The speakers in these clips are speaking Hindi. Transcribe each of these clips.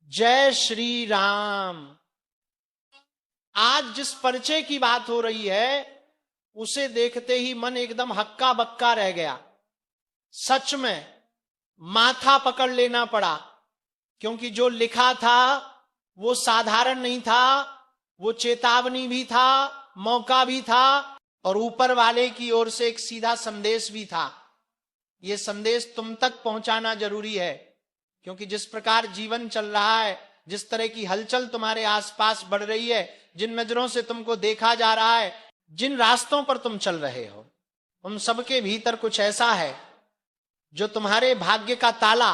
जय श्री राम। आज जिस परिचय की बात हो रही है उसे देखते ही मन एकदम हक्का बक्का रह गया। सच में माथा पकड़ लेना पड़ा, क्योंकि जो लिखा था वो साधारण नहीं था, वो चेतावनी भी था, मौका भी था और ऊपर वाले की ओर से एक सीधा संदेश भी था। ये संदेश तुम तक पहुंचाना जरूरी है, क्योंकि जिस प्रकार जीवन चल रहा है, जिस तरह की हलचल तुम्हारे आसपास बढ़ रही है, जिन नजरों से तुमको देखा जा रहा है, जिन रास्तों पर तुम चल रहे हो, उन सबके भीतर कुछ ऐसा है जो तुम्हारे भाग्य का ताला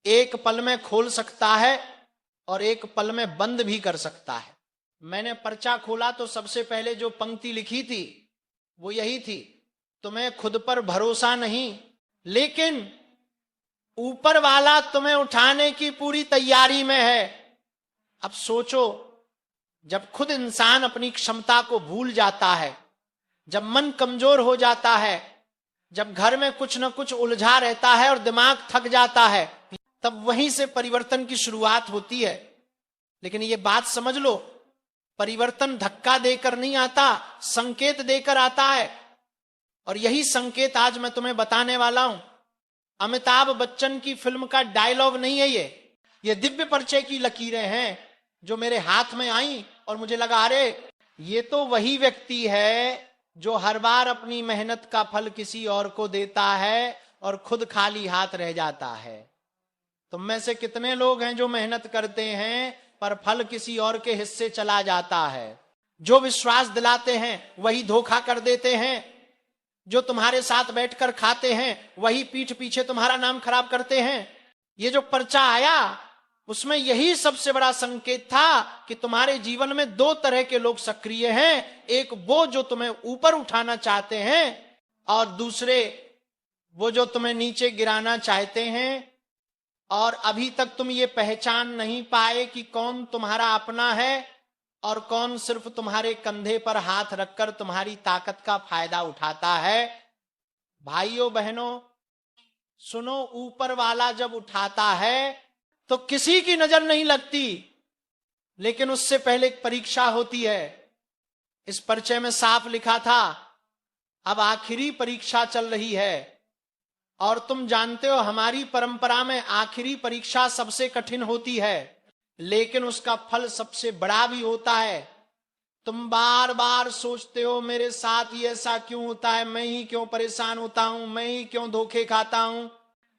एक पल में खोल सकता है और एक पल में बंद भी कर सकता है। मैंने पर्चा खोला तो सबसे पहले जो पंक्ति लिखी थी वो यही थी, तुम्हें खुद पर भरोसा नहीं, लेकिन ऊपर वाला तुम्हें उठाने की पूरी तैयारी में है। अब सोचो, जब खुद इंसान अपनी क्षमता को भूल जाता है, जब मन कमजोर हो जाता है, जब घर में कुछ न कुछ उलझा रहता है और दिमाग थक जाता है, तब वहीं से परिवर्तन की शुरुआत होती है। लेकिन ये बात समझ लो, परिवर्तन धक्का देकर नहीं आता, संकेत देकर आता है। और यही संकेत आज मैं तुम्हें बताने वाला हूं। अमिताभ बच्चन की फिल्म का डायलॉग नहीं है ये दिव्य परिचय की लकीरें हैं जो मेरे हाथ में आई और मुझे लगा, अरे ये तो वही व्यक्ति है जो हर बार अपनी मेहनत का फल किसी और को देता है और खुद खाली हाथ रह जाता है। तुम में से कितने लोग हैं जो मेहनत करते हैं पर फल किसी और के हिस्से चला जाता है? जो विश्वास दिलाते हैं वही धोखा कर देते हैं, जो तुम्हारे साथ बैठकर खाते हैं वही पीठ पीछे तुम्हारा नाम खराब करते हैं। ये जो पर्चा आया उसमें यही सबसे बड़ा संकेत था कि तुम्हारे जीवन में दो तरह के लोग सक्रिय हैं, एक वो जो तुम्हें ऊपर उठाना चाहते हैं और दूसरे वो जो तुम्हें नीचे गिराना चाहते हैं। और अभी तक तुम ये पहचान नहीं पाए कि कौन तुम्हारा अपना है और कौन सिर्फ तुम्हारे कंधे पर हाथ रखकर तुम्हारी ताकत का फायदा उठाता है। भाइयों बहनों सुनो, ऊपर वाला जब उठाता है तो किसी की नजर नहीं लगती, लेकिन उससे पहले एक परीक्षा होती है। इस परिचय में साफ लिखा था, अब आखिरी परीक्षा चल रही है। और तुम जानते हो हमारी परंपरा में आखिरी परीक्षा सबसे कठिन होती है, लेकिन उसका फल सबसे बड़ा भी होता है। तुम बार बार सोचते हो मेरे साथ ही ऐसा क्यों होता है, मैं ही क्यों परेशान होता हूं, मैं ही क्यों धोखे खाता हूं।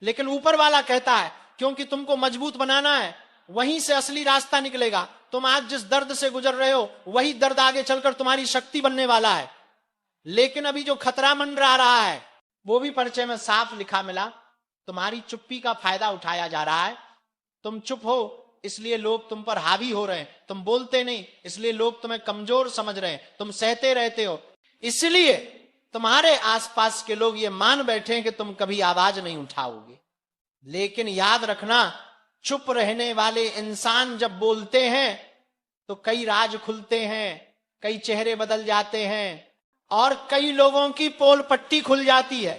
लेकिन ऊपर वाला कहता है क्योंकि तुमको मजबूत बनाना है, वहीं से असली रास्ता निकलेगा। तुम आज जिस दर्द से गुजर रहे हो वही दर्द आगे चलकर तुम्हारी शक्ति बनने वाला है। लेकिन अभी जो खतरा मंडरा रहा है वो भी परिचय में साफ लिखा मिला, तुम्हारी चुप्पी का फायदा उठाया जा रहा है। तुम चुप हो इसलिए लोग तुम पर हावी हो रहे हैं, तुम बोलते नहीं इसलिए लोग तुम्हें कमजोर समझ रहे हैं, तुम सहते रहते हो इसलिए तुम्हारे आसपास के लोग ये मान बैठे हैं कि तुम कभी आवाज नहीं उठाओगे। लेकिन याद रखना, चुप रहने वाले इंसान जब बोलते हैं तो कई राज खुलते हैं, कई चेहरे बदल जाते हैं और कई लोगों की पोल पट्टी खुल जाती है।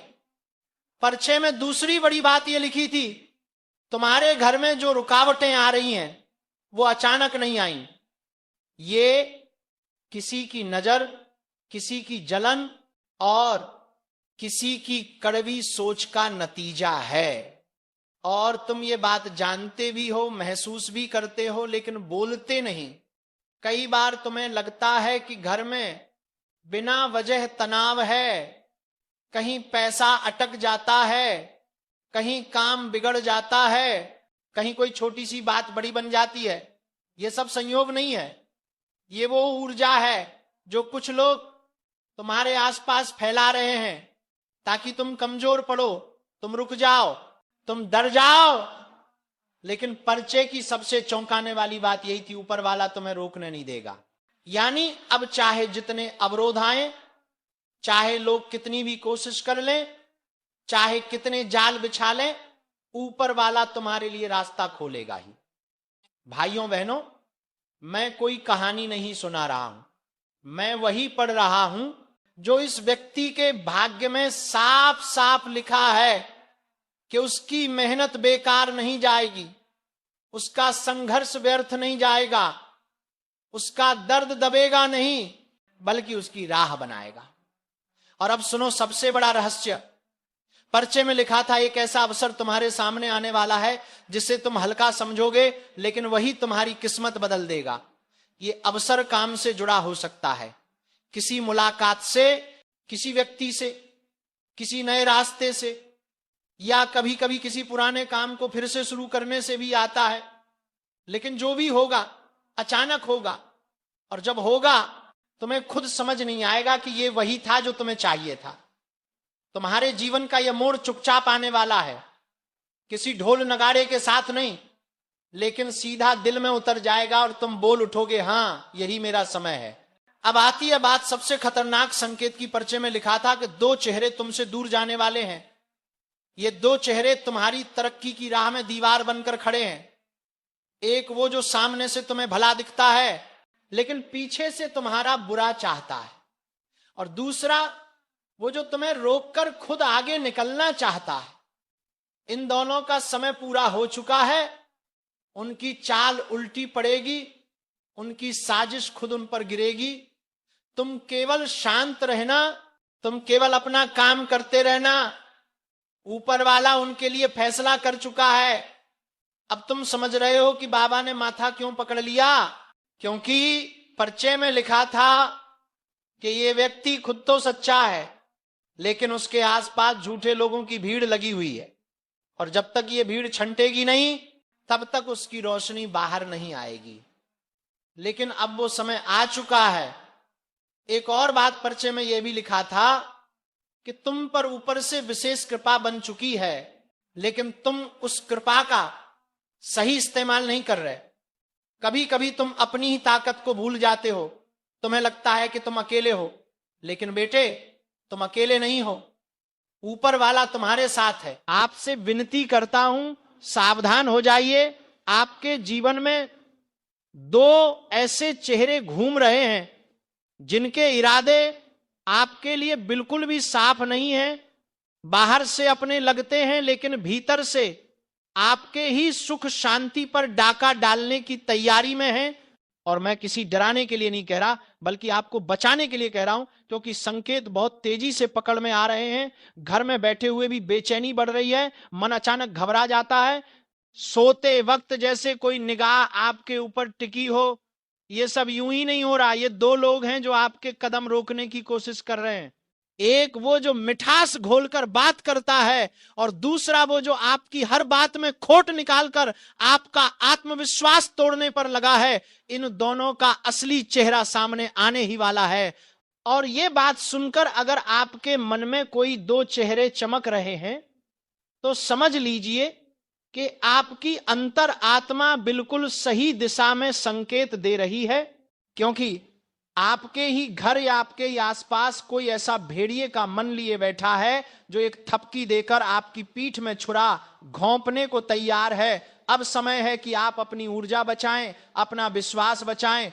परिचय में दूसरी बड़ी बात यह लिखी थी, तुम्हारे घर में जो रुकावटें आ रही हैं वो अचानक नहीं आई, ये किसी की नजर, किसी की जलन और किसी की कड़वी सोच का नतीजा है। और तुम ये बात जानते भी हो, महसूस भी करते हो, लेकिन बोलते नहीं। कई बार तुम्हें लगता है कि घर में बिना वजह तनाव है, कहीं पैसा अटक जाता है, कहीं काम बिगड़ जाता है, कहीं कोई छोटी सी बात बड़ी बन जाती है। ये सब संयोग नहीं है, ये वो ऊर्जा है जो कुछ लोग तुम्हारे आसपास फैला रहे हैं ताकि तुम कमजोर पड़ो, तुम रुक जाओ, तुम डर जाओ। लेकिन परिचय की सबसे चौंकाने वाली बात यही थी, ऊपर वाला तुम्हें रोकने नहीं देगा। यानी अब चाहे जितने अवरोध आए, चाहे लोग कितनी भी कोशिश कर लें, चाहे कितने जाल बिछा लें, ऊपर वाला तुम्हारे लिए रास्ता खोलेगा ही। भाइयों बहनों, मैं कोई कहानी नहीं सुना रहा हूं, मैं वही पढ़ रहा हूं जो इस व्यक्ति के भाग्य में साफ साफ लिखा है कि उसकी मेहनत बेकार नहीं जाएगी, उसका संघर्ष व्यर्थ नहीं जाएगा, उसका दर्द दबेगा नहीं, बल्कि उसकी राह बनाएगा। और अब सुनो सबसे बड़ा रहस्य। पर्चे में लिखा था एक ऐसा अवसर तुम्हारे सामने आने वाला है जिसे तुम हल्का समझोगे, लेकिन वही तुम्हारी किस्मत बदल देगा। ये अवसर काम से जुड़ा हो सकता है, किसी मुलाकात से, किसी व्यक्ति से, किसी नए रास्ते से, या कभी कभी किसी पुराने काम को फिर से शुरू करने से भी आता है। लेकिन जो भी होगा अचानक होगा, और जब होगा तुम्हें खुद समझ नहीं आएगा कि ये वही था जो तुम्हें चाहिए था। तुम्हारे जीवन का यह मोड़ चुपचाप आने वाला है, किसी ढोल नगाड़े के साथ नहीं, लेकिन सीधा दिल में उतर जाएगा और तुम बोल उठोगे, हां यही मेरा समय है। अब आती है बात सबसे खतरनाक संकेत की। पर्चे में लिखा था कि 2 चेहरे तुमसे दूर जाने वाले हैं। ये 2 चेहरे तुम्हारी तरक्की की राह में दीवार बनकर खड़े हैं। एक वो जो सामने से तुम्हें भला दिखता है लेकिन पीछे से तुम्हारा बुरा चाहता है, और दूसरा वो जो तुम्हें रोककर खुद आगे निकलना चाहता है। इन दोनों का समय पूरा हो चुका है, उनकी चाल उल्टी पड़ेगी, उनकी साजिश खुद उन पर गिरेगी। तुम केवल शांत रहना, तुम केवल अपना काम करते रहना। ऊपर वाला उनके लिए फैसला कर चुका है। अब तुम समझ रहे हो कि बाबा ने माथा क्यों पकड़ लिया, क्योंकि पर्चे में लिखा था कि ये व्यक्ति खुद तो सच्चा है, लेकिन उसके आसपास झूठे लोगों की भीड़ लगी हुई है, और जब तक ये भीड़ छंटेगी नहीं तब तक उसकी रोशनी बाहर नहीं आएगी। लेकिन अब वो समय आ चुका है। एक और बात पर्चे में यह भी लिखा था कि तुम पर ऊपर से विशेष कृपा बन चुकी है, लेकिन तुम उस कृपा का सही इस्तेमाल नहीं कर रहे। कभी कभी तुम अपनी ही ताकत को भूल जाते हो, तुम्हें लगता है कि तुम अकेले हो, लेकिन बेटे तुम अकेले नहीं हो, ऊपर वाला तुम्हारे साथ है। आपसे विनती करता हूं, सावधान हो जाइए। आपके जीवन में 2 ऐसे चेहरे घूम रहे हैं जिनके इरादे आपके लिए बिल्कुल भी साफ नहीं है। बाहर से अपने लगते हैं, लेकिन भीतर से आपके ही सुख शांति पर डाका डालने की तैयारी में है। और मैं किसी डराने के लिए नहीं कह रहा, बल्कि आपको बचाने के लिए कह रहा हूं, क्योंकि संकेत बहुत तेजी से पकड़ में आ रहे हैं। घर में बैठे हुए भी बेचैनी बढ़ रही है, मन अचानक घबरा जाता है, सोते वक्त जैसे कोई निगाह आपके ऊपर टिकी हो। ये सब यूं ही नहीं हो रहा। ये 2 लोग हैं जो आपके कदम रोकने की कोशिश कर रहे हैं। एक वो जो मिठास घोलकर बात करता है, और दूसरा वो जो आपकी हर बात में खोट निकालकर आपका आत्मविश्वास तोड़ने पर लगा है। इन दोनों का असली चेहरा सामने आने ही वाला है। और ये बात सुनकर अगर आपके मन में कोई 2 चेहरे चमक रहे हैं तो समझ लीजिए कि आपकी अंतर आत्मा बिल्कुल सही दिशा में संकेत दे रही है, क्योंकि आपके ही घर या आपके ही आसपास कोई ऐसा भेड़िए का मन लिए बैठा है जो एक थपकी देकर आपकी पीठ में छुरा घोंपने को तैयार है। अब समय है कि आप अपनी ऊर्जा बचाएं, अपना विश्वास बचाएं,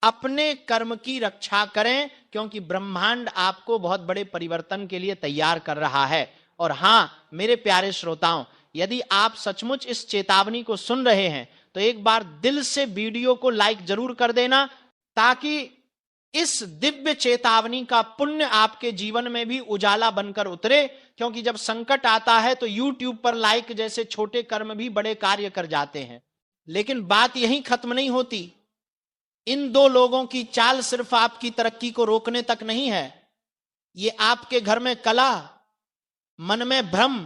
अपने कर्म की रक्षा करें, क्योंकि ब्रह्मांड आपको बहुत बड़े परिवर्तन के लिए तैयार कर रहा है। और हां मेरे प्यारे श्रोताओं, यदि आप सचमुच इस चेतावनी को सुन रहे हैं तो एक बार दिल से वीडियो को लाइक जरूर कर देना, ताकि इस दिव्य चेतावनी का पुण्य आपके जीवन में भी उजाला बनकर उतरे। क्योंकि जब संकट आता है तो YouTube पर लाइक जैसे छोटे कर्म भी बड़े कार्य कर जाते हैं। लेकिन बात यहीं खत्म नहीं होती। इन 2 लोगों की चाल सिर्फ आपकी तरक्की को रोकने तक नहीं है, ये आपके घर में कला, मन में भ्रम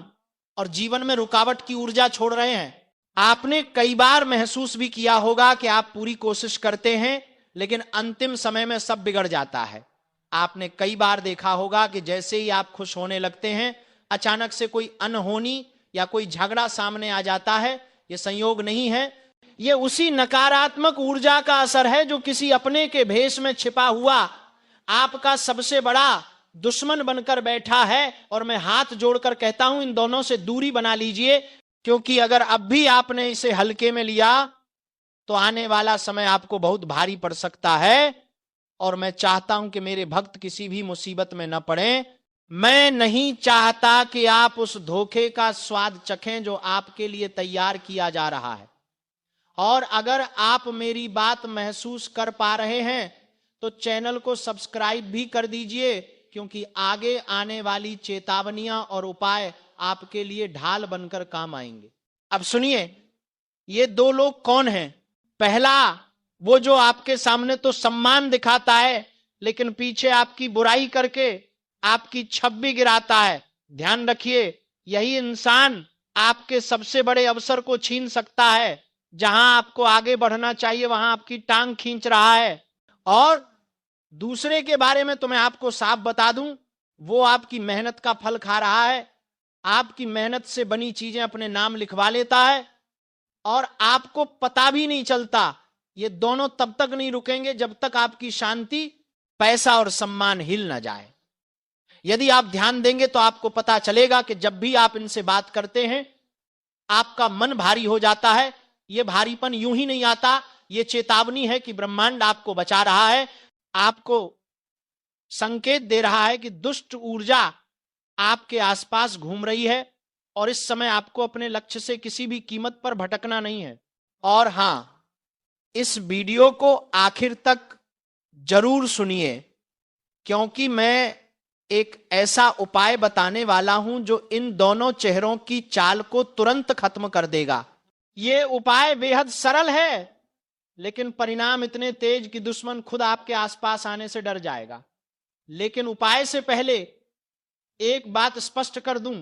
और जीवन में रुकावट की ऊर्जा छोड़ रहे हैं। आपने कई बार महसूस भी किया होगा कि आप पूरी कोशिश करते हैं, लेकिन अंतिम समय में सब बिगड़ जाता है। आपने कई बार देखा होगा कि जैसे ही आप खुश होने लगते हैं, अचानक से कोई अनहोनी या कोई झगड़ा सामने आ जाता है। यह संयोग नहीं है, यह उसी नकारात्मक ऊर्जा का असर है जो किसी अपने के भेष में छिपा हुआ आपका सबसे बड़ा दुश्मन बनकर बैठा है। और मैं हाथ जोड़कर कहता हूं, इन दोनों से दूरी बना लीजिए, क्योंकि अगर अब भी आपने इसे हल्के में लिया तो आने वाला समय आपको बहुत भारी पड़ सकता है। और मैं चाहता हूं कि मेरे भक्त किसी भी मुसीबत में न पड़े। मैं नहीं चाहता कि आप उस धोखे का स्वाद चखें जो आपके लिए तैयार किया जा रहा है। और अगर आप मेरी बात महसूस कर पा रहे हैं तो चैनल को सब्सक्राइब भी कर दीजिए, क्योंकि आगे आने वाली चेतावनियां और उपाय आपके लिए ढाल बनकर काम आएंगे। अब सुनिए, ये दो लोग कौन हैं? पहला, वो जो आपके सामने तो सम्मान दिखाता है लेकिन पीछे आपकी बुराई करके आपकी छवि गिराता है। ध्यान रखिए, यही इंसान आपके सबसे बड़े अवसर को छीन सकता है। जहां आपको आगे बढ़ना चाहिए वहां आपकी टांग खींच रहा है। और दूसरे के बारे में तो मैं आपको साफ बता दूं, वो आपकी मेहनत का फल खा रहा है, आपकी मेहनत से बनी चीजें अपने नाम लिखवा लेता है और आपको पता भी नहीं चलता। ये दोनों तब तक नहीं रुकेंगे जब तक आपकी शांति, पैसा और सम्मान हिल ना जाए। यदि आप ध्यान देंगे तो आपको पता चलेगा कि जब भी आप इनसे बात करते हैं आपका मन भारी हो जाता है। यह भारीपन यूं ही नहीं आता, यह चेतावनी है कि ब्रह्मांड आपको बचा रहा है, आपको संकेत दे रहा है कि दुष्ट ऊर्जा आपके आसपास घूम रही है और इस समय आपको अपने लक्ष्य से किसी भी कीमत पर भटकना नहीं है। और हां, इस वीडियो को आखिर तक जरूर सुनिए, क्योंकि मैं एक ऐसा उपाय बताने वाला हूं जो इन दोनों चेहरों की चाल को तुरंत खत्म कर देगा। यह उपाय बेहद सरल है लेकिन परिणाम इतने तेज कि दुश्मन खुद आपके आसपास आने से डर जाएगा। लेकिन उपाय से पहले एक बात स्पष्ट कर दूं,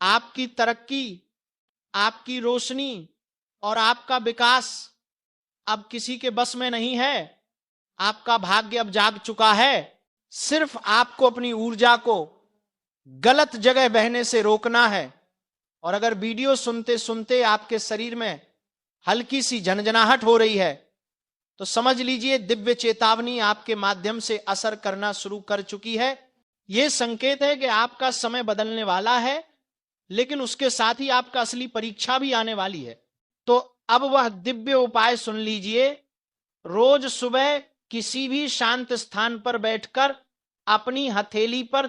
आपकी तरक्की, आपकी रोशनी और आपका विकास अब किसी के बस में नहीं है। आपका भाग्य अब जाग चुका है। सिर्फ आपको अपनी ऊर्जा को गलत जगह बहने से रोकना है। और अगर वीडियो सुनते सुनते आपके शरीर में हल्की सी झनझनाहट हो रही है तो समझ लीजिए दिव्य चेतावनी आपके माध्यम से असर करना शुरू कर चुकी है। यह संकेत है कि आपका समय बदलने वाला है, लेकिन उसके साथ ही आपका असली परीक्षा भी आने वाली है। तो अब वह दिव्य उपाय सुन लीजिए। रोज सुबह किसी भी शांत स्थान पर बैठकर अपनी हथेली पर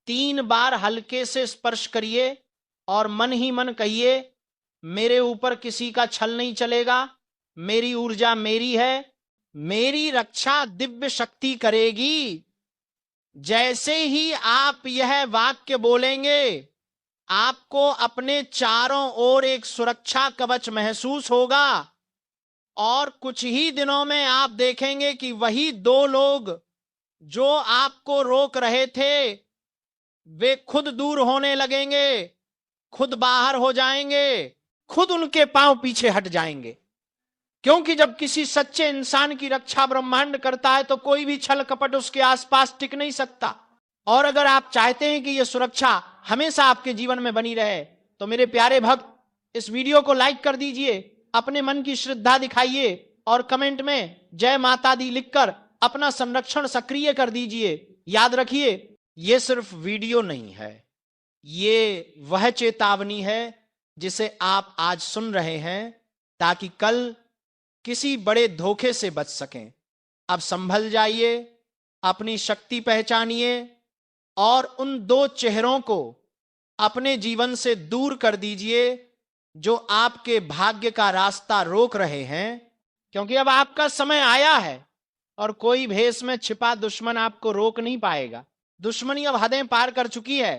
3 बार हल्के से स्पर्श करिए और मन ही मन कहिए, मेरे ऊपर किसी का छल नहीं चलेगा, मेरी ऊर्जा मेरी है, मेरी रक्षा दिव्य शक्ति करेगी। जैसे ही आप यह वाक्य बोलेंगे आपको अपने चारों ओर एक सुरक्षा कवच महसूस होगा और कुछ ही दिनों में आप देखेंगे कि वही 2 लोग जो आपको रोक रहे थे वे खुद दूर होने लगेंगे, खुद बाहर हो जाएंगे, खुद उनके पांव पीछे हट जाएंगे। क्योंकि जब किसी सच्चे इंसान की रक्षा ब्रह्मांड करता है तो कोई भी छल कपट उसके आसपास टिक नहीं सकता। और अगर आप चाहते हैं कि यह सुरक्षा हमेशा आपके जीवन में बनी रहे तो मेरे प्यारे भक्त, इस वीडियो को लाइक कर दीजिए, अपने मन की श्रद्धा दिखाइए और कमेंट में जय माता दी लिखकर अपना संरक्षण सक्रिय कर दीजिए। याद रखिए, यह सिर्फ वीडियो नहीं है, ये वह चेतावनी है जिसे आप आज सुन रहे हैं ताकि कल किसी बड़े धोखे से बच सकें। अब संभल जाइए, अपनी शक्ति पहचानिए और उन 2 चेहरों को अपने जीवन से दूर कर दीजिए जो आपके भाग्य का रास्ता रोक रहे हैं। क्योंकि अब आपका समय आया है और कोई भेष में छिपा दुश्मन आपको रोक नहीं पाएगा। दुश्मनी अब हदें पार कर चुकी है।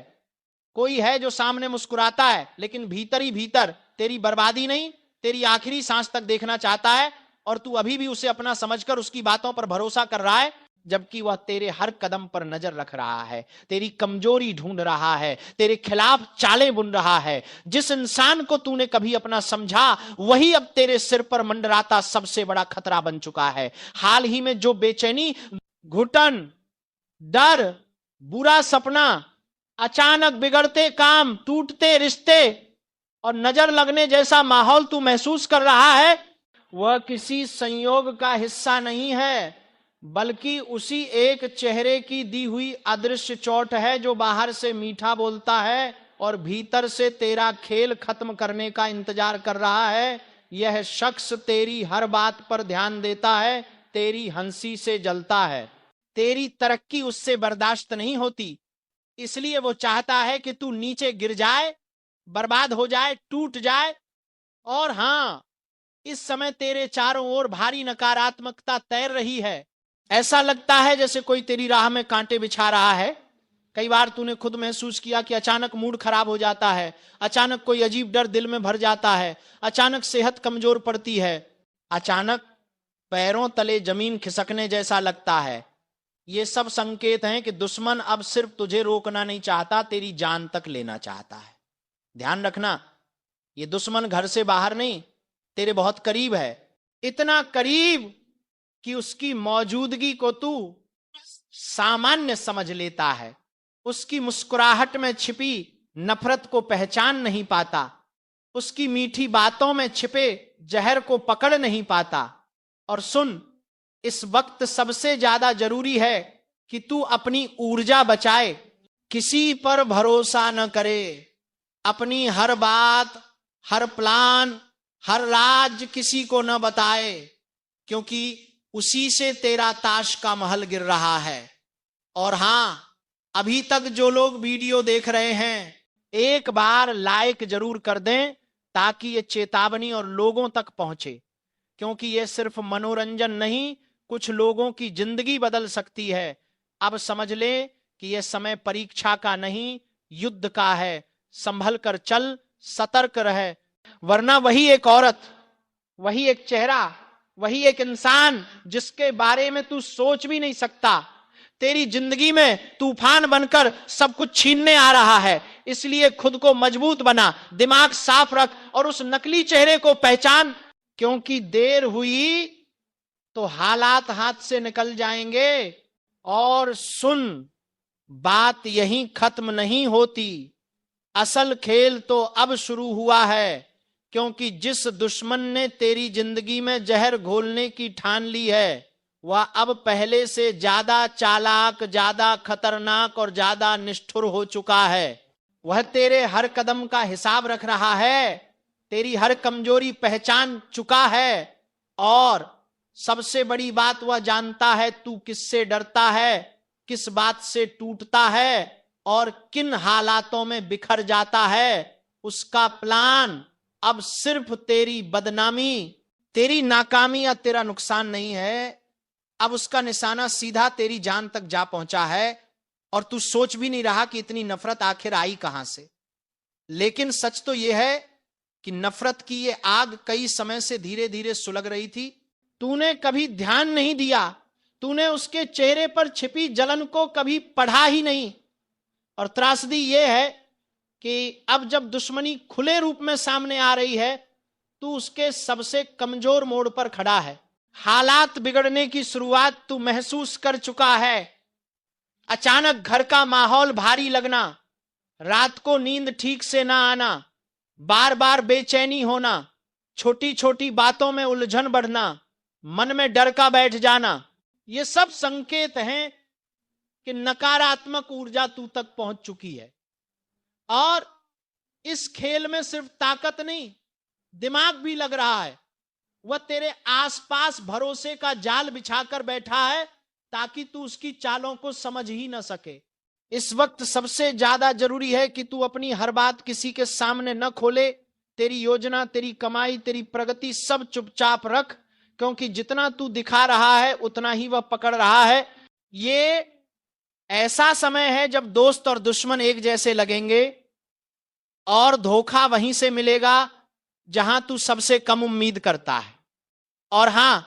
कोई है जो सामने मुस्कुराता है लेकिन भीतर ही भीतर तेरी बर्बादी नहीं, तेरी आखिरी सांस तक देखना चाहता है और तू अभी भी उसे अपना समझकर उसकी बातों पर भरोसा कर रहा है, जबकि वह तेरे हर कदम पर नजर रख रहा है, तेरी कमजोरी ढूंढ रहा है, तेरे खिलाफ चालें बुन रहा है। जिस इंसान को तूने कभी अपना समझा वही अब तेरे सिर पर मंडराता सबसे बड़ा खतरा बन चुका है। हाल ही में जो बेचैनी, घुटन, डर, बुरा सपना, अचानक बिगड़ते काम, टूटते रिश्ते और नजर लगने जैसा माहौल तू महसूस कर रहा है, वह किसी संयोग का हिस्सा नहीं है, बल्कि उसी एक चेहरे की दी हुई अदृश्य चोट है जो बाहर से मीठा बोलता है और भीतर से तेरा खेल खत्म करने का इंतजार कर रहा है। यह शख्स तेरी हर बात पर ध्यान देता है, तेरी हंसी से जलता है, तेरी तरक्की उससे बर्दाश्त नहीं होती, इसलिए वो चाहता है कि तू नीचे गिर जाए, बर्बाद हो जाए, टूट जाए। और हां, इस समय तेरे चारों ओर भारी नकारात्मकता तैर रही है। ऐसा लगता है जैसे कोई तेरी राह में कांटे बिछा रहा है। कई बार तूने खुद महसूस किया कि अचानक मूड खराब हो जाता है, अचानक कोई अजीब डर दिल में भर जाता है, अचानक सेहत कमजोर पड़ती है, अचानक पैरों तले जमीन खिसकने जैसा लगता है। ये सब संकेत हैं कि दुश्मन अब सिर्फ तुझे रोकना नहीं चाहता, तेरी जान तक लेना चाहता है। ध्यान रखना, ये दुश्मन घर से बाहर नहीं, तेरे बहुत करीब है। इतना करीब कि उसकी मौजूदगी को तू सामान्य समझ लेता है, उसकी मुस्कुराहट में छिपी नफरत को पहचान नहीं पाता, उसकी मीठी बातों में छिपे जहर को पकड़ नहीं पाता। और सुन, इस वक्त सबसे ज्यादा जरूरी है कि तू अपनी ऊर्जा बचाए, किसी पर भरोसा न करे, अपनी हर बात, हर प्लान, हर राज किसी को न बताए, क्योंकि उसी से तेरा ताश का महल गिर रहा है। और हां, अभी तक जो लोग वीडियो देख रहे हैं, एक बार लाइक जरूर कर दें ताकि ये चेतावनी और लोगों तक पहुंचे, क्योंकि ये सिर्फ मनोरंजन नहीं, कुछ लोगों की जिंदगी बदल सकती है। अब समझ ले कि यह समय परीक्षा का नहीं, युद्ध का है। संभल कर चल, सतर्क रहे, वरना वही एक औरत, वही एक चेहरा, वही एक इंसान जिसके बारे में तू सोच भी नहीं सकता, तेरी जिंदगी में तूफान बनकर सब कुछ छीनने आ रहा है। इसलिए खुद को मजबूत बना, दिमाग साफ रख और उस नकली चेहरे को पहचान, क्योंकि देर हुई तो हालात हाथ से निकल जाएंगे। और सुन, बात यहीं खत्म नहीं होती, असल खेल तो अब शुरू हुआ है, क्योंकि जिस दुश्मन ने तेरी जिंदगी में जहर घोलने की ठान ली है, वह अब पहले से ज्यादा चालाक, ज्यादा खतरनाक और ज्यादा निष्ठुर हो चुका है। वह तेरे हर कदम का हिसाब रख रहा है, तेरी हर कमजोरी पहचान चुका है, और सबसे बड़ी बात वह जानता है तू किससे डरता है, किस बात से टूटता है और किन हालातों में बिखर जाता है। उसका प्लान अब सिर्फ तेरी बदनामी, तेरी नाकामी या तेरा नुकसान नहीं है। अब उसका निशाना सीधा तेरी जान तक जा पहुंचा है, और तू सोच भी नहीं रहा कि इतनी नफरत आखिर आई कहां से। लेकिन सच तो यह है कि नफरत की ये आग कई समय से धीरे धीरे सुलग रही थी। तूने कभी ध्यान नहीं दिया, तूने उसके चेहरे पर छिपी जलन को कभी पढ़ा ही नहीं। और त्रासदी यह है कि अब जब दुश्मनी खुले रूप में सामने आ रही है, तू उसके सबसे कमजोर मोड़ पर खड़ा है। हालात बिगड़ने की शुरुआत तू महसूस कर चुका है। अचानक घर का माहौल भारी लगना, रात को नींद ठीक से ना आना, बार बार बेचैनी होना, छोटी छोटी बातों में उलझन बढ़ना, मन में डर का बैठ जाना, ये सब संकेत हैं कि नकारात्मक ऊर्जा तू तक पहुंच चुकी है। और इस खेल में सिर्फ ताकत नहीं, दिमाग भी लग रहा है। वह तेरे आसपास भरोसे का जाल बिछाकर बैठा है ताकि तू उसकी चालों को समझ ही न सके। इस वक्त सबसे ज्यादा जरूरी है कि तू अपनी हर बात किसी के सामने न खोले। तेरी योजना, तेरी कमाई, तेरी प्रगति सब चुपचाप रख, क्योंकि जितना तू दिखा रहा है उतना ही वह पकड़ रहा है। ये ऐसा समय है जब दोस्त और दुश्मन एक जैसे लगेंगे, और धोखा वहीं से मिलेगा जहां तू सबसे कम उम्मीद करता है। और हां,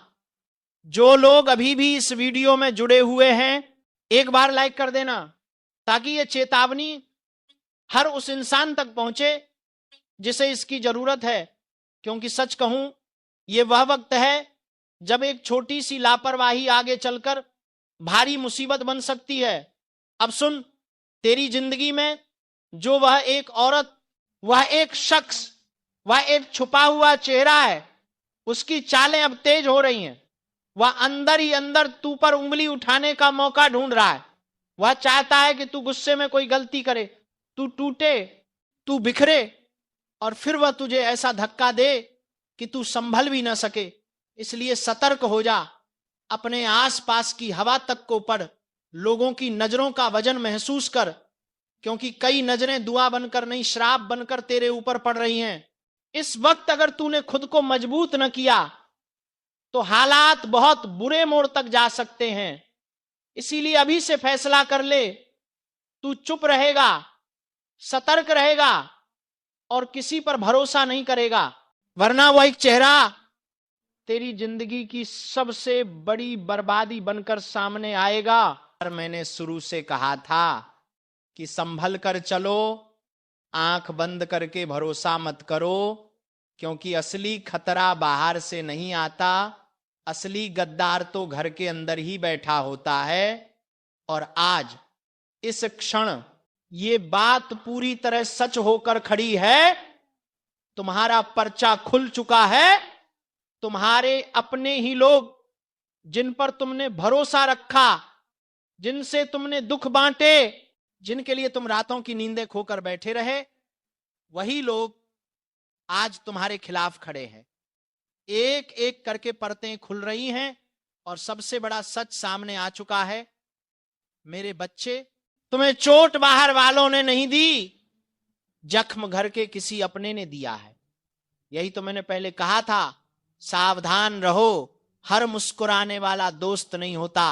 जो लोग अभी भी इस वीडियो में जुड़े हुए हैं, एक बार लाइक कर देना ताकि यह चेतावनी हर उस इंसान तक पहुंचे जिसे इसकी जरूरत है। क्योंकि सच कहूं, यह वह वक्त है जब एक छोटी सी लापरवाही आगे चलकर भारी मुसीबत बन सकती है। अब सुन, तेरी जिंदगी में जो वह एक औरत, वह एक शख्स, वह एक छुपा हुआ चेहरा है, उसकी चालें अब तेज हो रही हैं। वह अंदर ही अंदर तू पर उंगली उठाने का मौका ढूंढ रहा है। वह चाहता है कि तू गुस्से में कोई गलती करे, तू टूटे, तू बिखरे, और फिर वह तुझे ऐसा धक्का दे कि तू संभल भी ना सके। इसलिए सतर्क हो जा, अपने आसपास की हवा तक को पढ़, लोगों की नजरों का वजन महसूस कर, क्योंकि कई नजरें दुआ बनकर नहीं श्राप बनकर तेरे ऊपर पड़ रही हैं। इस वक्त अगर तूने खुद को मजबूत न किया तो हालात बहुत बुरे मोड़ तक जा सकते हैं। इसीलिए अभी से फैसला कर ले, तू चुप रहेगा, सतर्क रहेगा और किसी पर भरोसा नहीं करेगा, वरना वो एक चेहरा तेरी जिंदगी की सबसे बड़ी बर्बादी बनकर सामने आएगा। और मैंने शुरू से कहा था कि संभल कर चलो, आंख बंद करके भरोसा मत करो, क्योंकि असली खतरा बाहर से नहीं आता, असली गद्दार तो घर के अंदर ही बैठा होता है। और आज इस क्षण ये बात पूरी तरह सच होकर खड़ी है। तुम्हारा पर्चा खुल चुका है। तुम्हारे अपने ही लोग जिन पर तुमने भरोसा रखा, जिनसे तुमने दुख बांटे, जिनके लिए तुम रातों की नींदें खोकर बैठे रहे, वही लोग आज तुम्हारे खिलाफ खड़े हैं। एक एक करके परतें खुल रही हैं और सबसे बड़ा सच सामने आ चुका है। मेरे बच्चे, तुम्हें चोट बाहर वालों ने नहीं दी, जख्म घर के किसी अपने ने दिया है। यही तो मैंने पहले कहा था, सावधान रहो, हर मुस्कुराने वाला दोस्त नहीं होता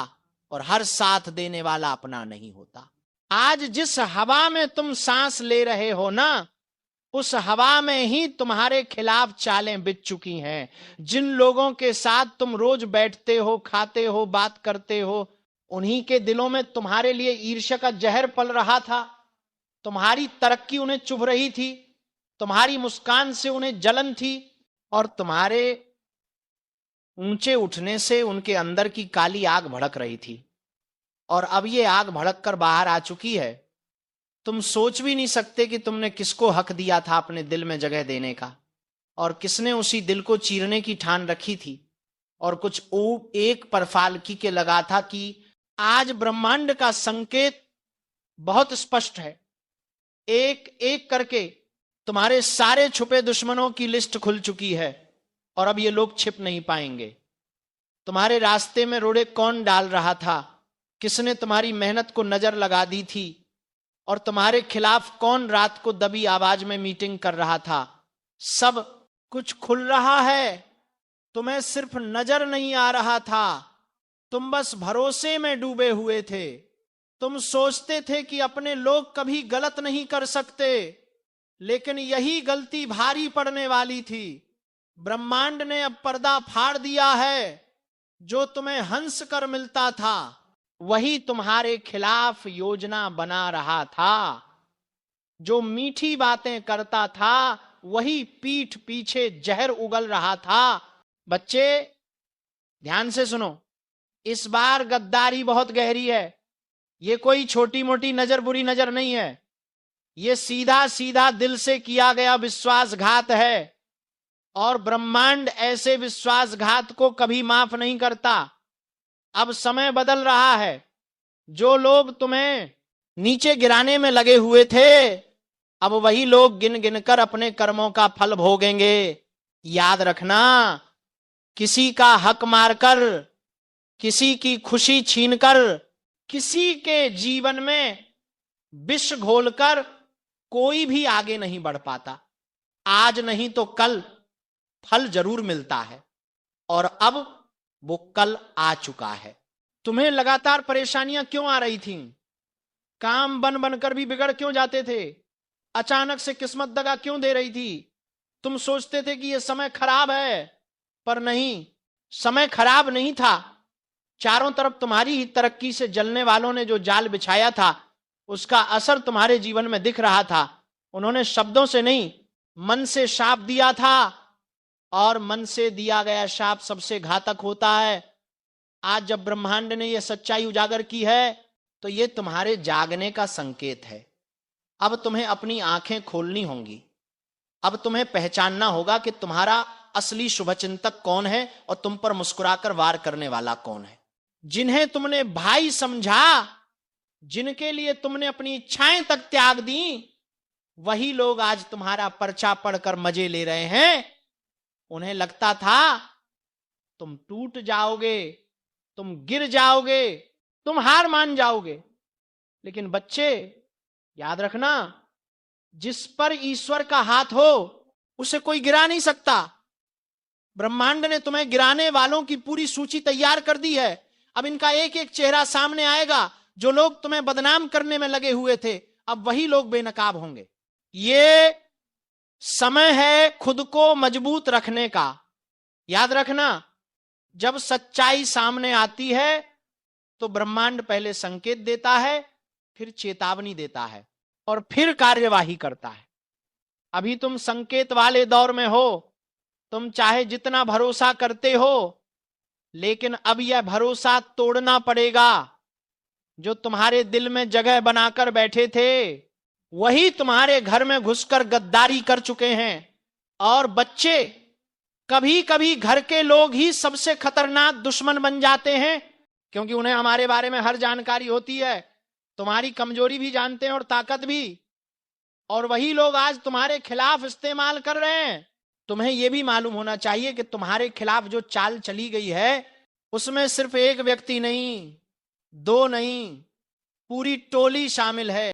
और हर साथ देने वाला अपना नहीं होता। आज जिस हवा में तुम सांस ले रहे हो ना, उस हवा में ही तुम्हारे खिलाफ चालें बिछ चुकी हैं। जिन लोगों के साथ तुम रोज बैठते हो, खाते हो, बात करते हो, उन्हीं के दिलों में तुम्हारे लिए ईर्ष्या का जहर पल रहा था। तुम्हारी तरक्की उन्हें चुभ रही थी, तुम्हारी मुस्कान से उन्हें जलन थी और तुम्हारे ऊंचे उठने से उनके अंदर की काली आग भड़क रही थी। और अब ये आग भड़क कर बाहर आ चुकी है। तुम सोच भी नहीं सकते कि तुमने किसको हक दिया था अपने दिल में जगह देने का, और किसने उसी दिल को चीरने की ठान रखी थी। और कुछ एक पर फालकी के लगा था कि आज ब्रह्मांड का संकेत बहुत स्पष्ट है। एक एक करके तुम्हारे सारे छुपे दुश्मनों की लिस्ट खुल चुकी है और अब ये लोग छिप नहीं पाएंगे। तुम्हारे रास्ते में रोड़े कौन डाल रहा था, किसने तुम्हारी मेहनत को नजर लगा दी थी, और तुम्हारे खिलाफ कौन रात को दबी आवाज में मीटिंग कर रहा था, सब कुछ खुल रहा है। तुम्हें सिर्फ नजर नहीं आ रहा था, तुम बस भरोसे में डूबे हुए थे। तुम सोचते थे कि अपने लोग कभी गलत नहीं कर सकते, लेकिन यही गलती भारी पड़ने वाली थी। ब्रह्मांड ने अब पर्दा फाड़ दिया है। जो तुम्हें हंस कर मिलता था वही तुम्हारे खिलाफ योजना बना रहा था। जो मीठी बातें करता था वही पीठ पीछे जहर उगल रहा था। बच्चे, ध्यान से सुनो, इस बार गद्दारी बहुत गहरी है। ये कोई छोटी मोटी नजर, बुरी नजर नहीं है। ये सीधा सीधा दिल से किया गया विश्वासघात है, और ब्रह्मांड ऐसे विश्वासघात को कभी माफ नहीं करता। अब समय बदल रहा है। जो लोग तुम्हें नीचे गिराने में लगे हुए थे, अब वही लोग गिन गिन कर अपने कर्मों का फल भोगेंगे। याद रखना, किसी का हक मारकर, किसी की खुशी छीनकर, किसी के जीवन में विष घोलकर कोई भी आगे नहीं बढ़ पाता। आज नहीं तो कल फल जरूर मिलता है, और अब वो कल आ चुका है। तुम्हें लगातार परेशानियां क्यों आ रही थीं? काम बन बनकर भी बिगड़ क्यों जाते थे? अचानक से किस्मत दगा क्यों दे रही थी? तुम सोचते थे कि यह समय खराब है, पर नहीं, समय खराब नहीं था। चारों तरफ तुम्हारी ही तरक्की से जलने वालों ने जो जाल बिछाया था, उसका असर तुम्हारे जीवन में दिख रहा था। उन्होंने शब्दों से नहीं, मन से शाप दिया था, और मन से दिया गया शाप सबसे घातक होता है। आज जब ब्रह्मांड ने यह सच्चाई उजागर की है, तो यह तुम्हारे जागने का संकेत है। अब तुम्हें अपनी आंखें खोलनी होंगी। अब तुम्हें पहचानना होगा कि तुम्हारा असली शुभचिंतक कौन है और तुम पर मुस्कुराकर वार करने वाला कौन है। जिन्हें तुमने भाई समझा, जिनके लिए तुमने अपनी इच्छाएं तक त्याग दी, वही लोग आज तुम्हारा पर्चा पढ़कर मजे ले रहे हैं। उन्हें लगता था तुम टूट जाओगे, तुम गिर जाओगे, तुम हार मान जाओगे। लेकिन बच्चे, याद रखना, जिस पर ईश्वर का हाथ हो उसे कोई गिरा नहीं सकता। ब्रह्मांड ने तुम्हें गिराने वालों की पूरी सूची तैयार कर दी है। अब इनका एक एक चेहरा सामने आएगा। जो लोग तुम्हें बदनाम करने में लगे हुए थे, अब वही लोग बेनकाब होंगे। ये समय है खुद को मजबूत रखने का। याद रखना, जब सच्चाई सामने आती है तो ब्रह्मांड पहले संकेत देता है, फिर चेतावनी देता है और फिर कार्यवाही करता है। अभी तुम संकेत वाले दौर में हो। तुम चाहे जितना भरोसा करते हो, लेकिन अब यह भरोसा तोड़ना पड़ेगा। जो तुम्हारे दिल में जगह बनाकर बैठे थे, वही तुम्हारे घर में घुसकर गद्दारी कर चुके हैं। और बच्चे, कभी कभी घर के लोग ही सबसे खतरनाक दुश्मन बन जाते हैं, क्योंकि उन्हें हमारे बारे में हर जानकारी होती है। तुम्हारी कमजोरी भी जानते हैं और ताकत भी। और वही लोग आज तुम्हारे खिलाफ इस्तेमाल कर रहे हैं। तुम्हें यह भी मालूम होना चाहिए कि तुम्हारे खिलाफ जो चाल चली गई है, उसमें सिर्फ एक व्यक्ति नहीं, दो नहीं, पूरी टोली शामिल है।